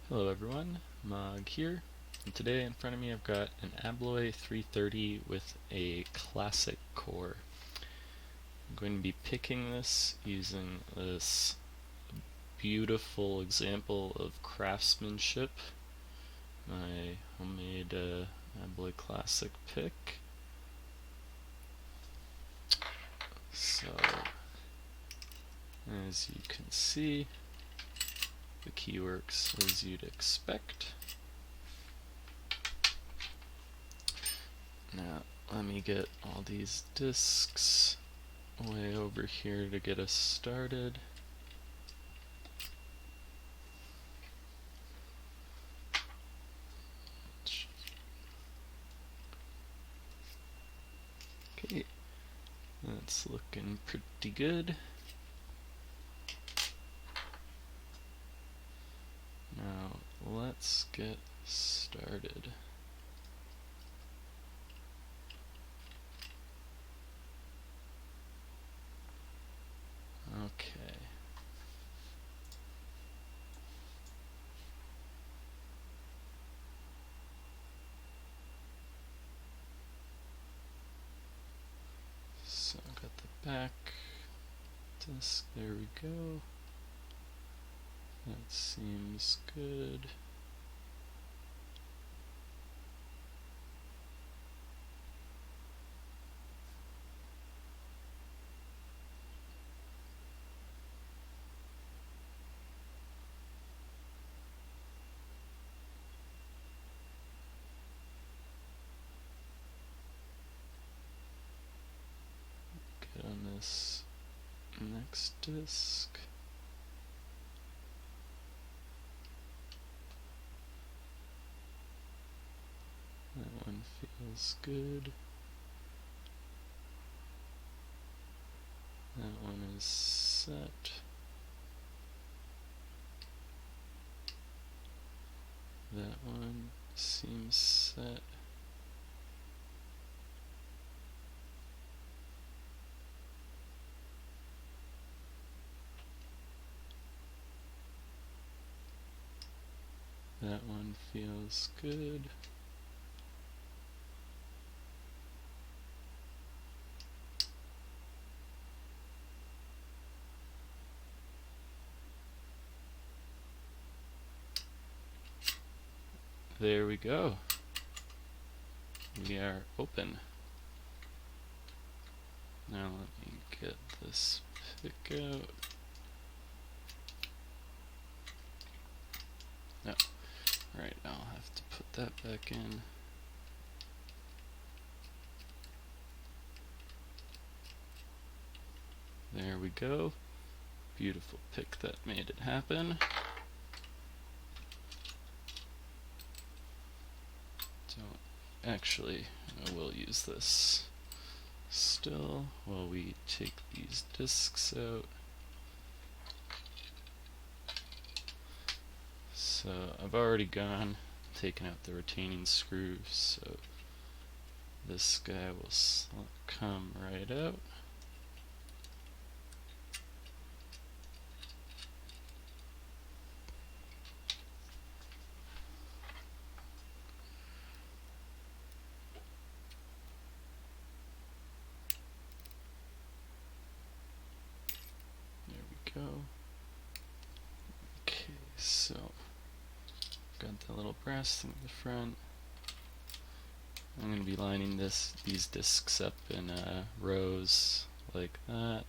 Hello everyone, Mog here, and today in front of me I've got an Abloy 330 with a classic core. I'm going to be picking this using this beautiful example of craftsmanship, my homemade Abloy Classic pick. So, as you can see, the key works as you'd expect. Now, let me get all these discs way over here to get us started. Okay, that's looking pretty good. Now, let's get started. Okay. So, got the back disc, there we go. That seems good. Get on this next disc. That one feels good. That one is set. That one seems set. That one feels good. There we go. We are open. Now let me get this pick out. No. Alright, I'll have to put that back in. There we go. Beautiful pick that made it happen. Actually, I will use this still while we take these discs out. So I've already taken out the retaining screw, so this guy will come right out. Go. Okay, so got the little brass thing at the front. I'm going to be lining these discs up in rows like that.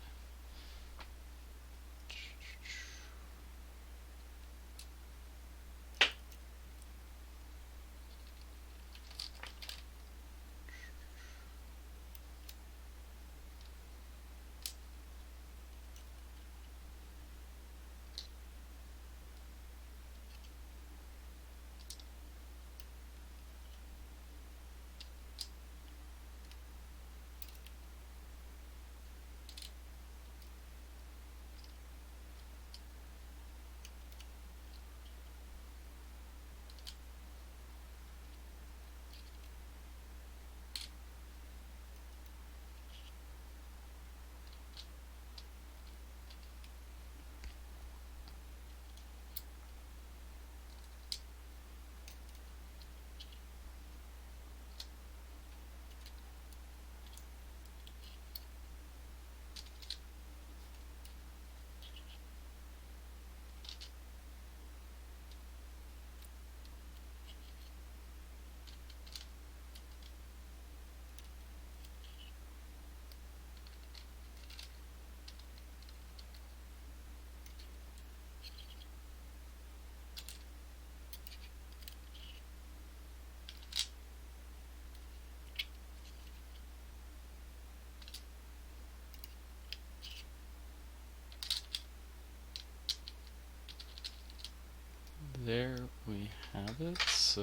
there we have it. So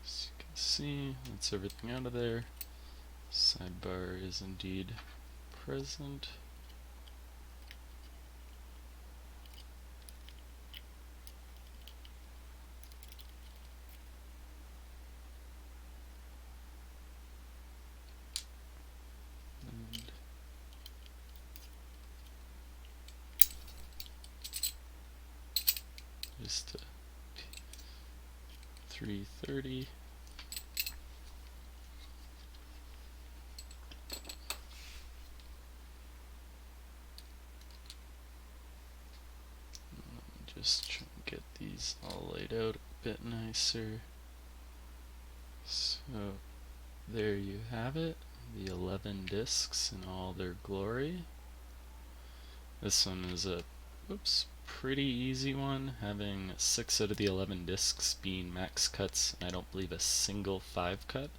as you can see, that's everything out of there. Sidebar is indeed present. And just 330. Just try and get these all laid out a bit nicer. So there you have it, the 11 discs in all their glory. This one is a pretty easy one, having 6 out of the 11 discs being max cuts, and I don't believe a single 5 cut,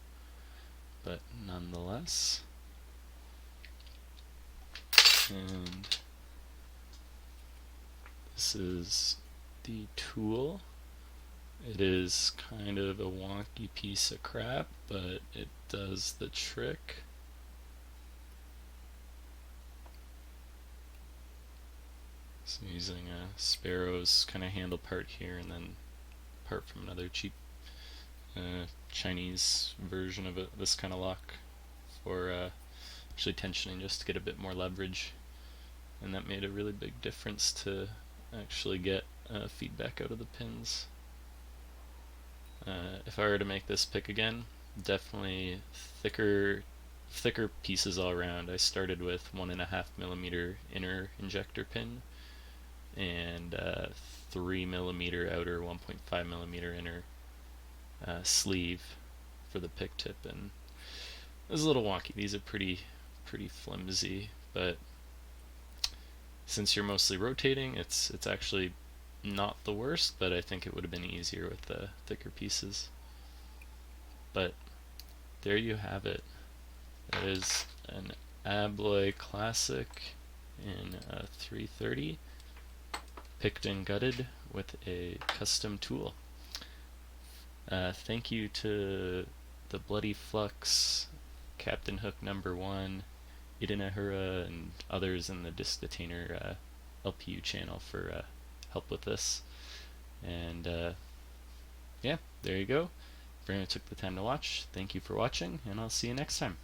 but nonetheless. And this is the tool. It is kind of a wonky piece of crap, but it does the trick. So using a sparrows kind of handle part here, and then part from another cheap Chinese version of this kind of lock for actually tensioning just to get a bit more leverage, and that made a really big difference to actually get feedback out of the pins. If I were to make this pick again, definitely thicker pieces all around. I started with 1.5mm inner injector pin and 3mm outer 1.5mm inner sleeve for the pick tip, and it was a little wonky. These are pretty flimsy, but since you're mostly rotating, it's actually not the worst, but I think it would have been easier with the thicker pieces. But there you have it. That is an Abloy Classic in 330, picked and gutted with a custom tool. Thank you to the Bloody Flux, Captain Hook #1, Idanhurja, and others in the Disc Detainer LPU channel for help with this. And yeah, there you go. For anyone who took the time to watch, thank you for watching, and I'll see you next time.